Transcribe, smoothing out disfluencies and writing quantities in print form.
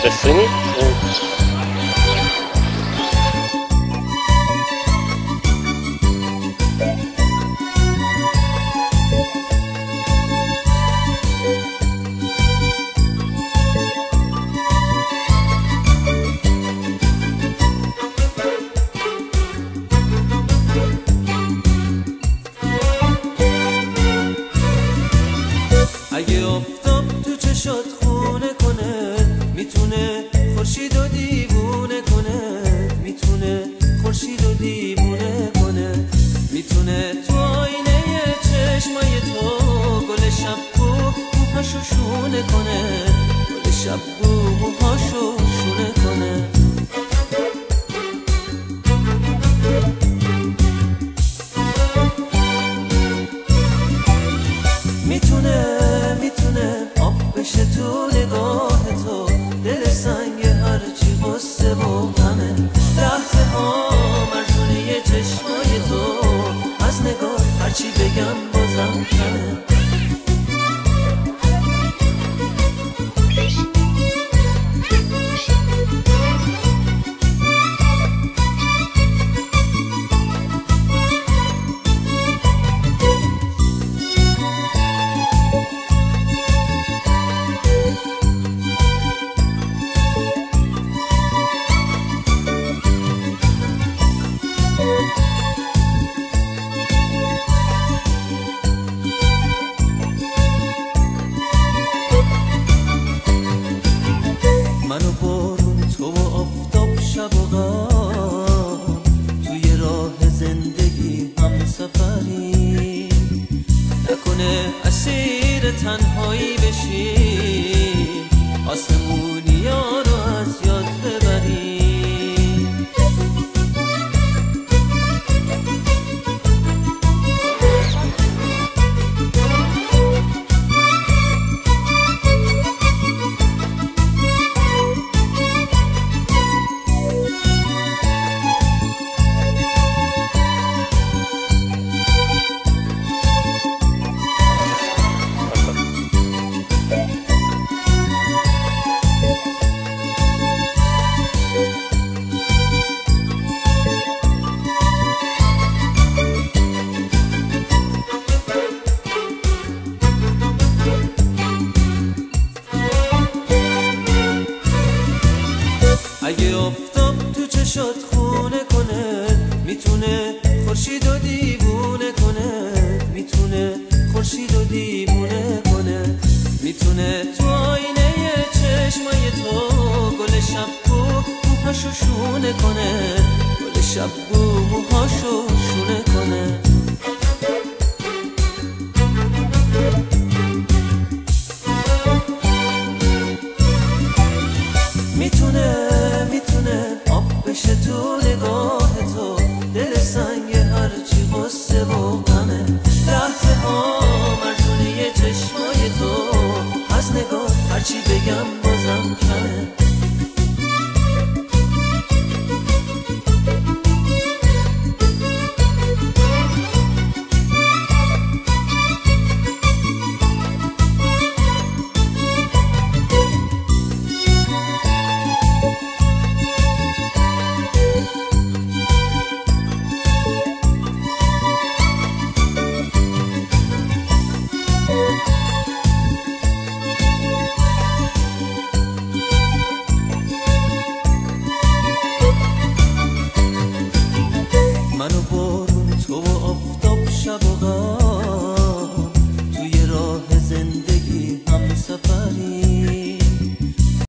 قصه نی؟ اگه آفتاب تو چشات خونه کنه میتونه خورشید و دیوونه کنه، میتونه خورشید و دیوونه کنه، میتونه تو آینه چشمای تو گل شبو موهاشو شونه کنه، گل شبو موهاشو شونه کنه. میتونه آب بشه تو نگاه تو، دل سنگ هرچی غصه و غمه، لحظه ها مرزونه چشمای تو، از نگاه هرچی بگم بازم کمه. من و بارون، تو و آفتاب، شب و غم، توی راه زندگی هم سفری، نکنه اسیر تنهایی بشی، آسمونی ها رو از یاد ببری. اگه آفتاب تو چشات خونه کنه میتونه خورشید و دیوونه کنه، میتونه خورشید و دیوونه کنه، میتونه تو آینه چشمای تو گل شبو موهاشو شونه کنه، گل شبو موهاشو شونه کنه. میتونه آب بشه تو نگاه تو، دل سنگ هرچی غصه و غمه، لحظه ها مرزونه چشمای تو، از نگاه هرچی بگم بازم کمه. من و بارون، تو و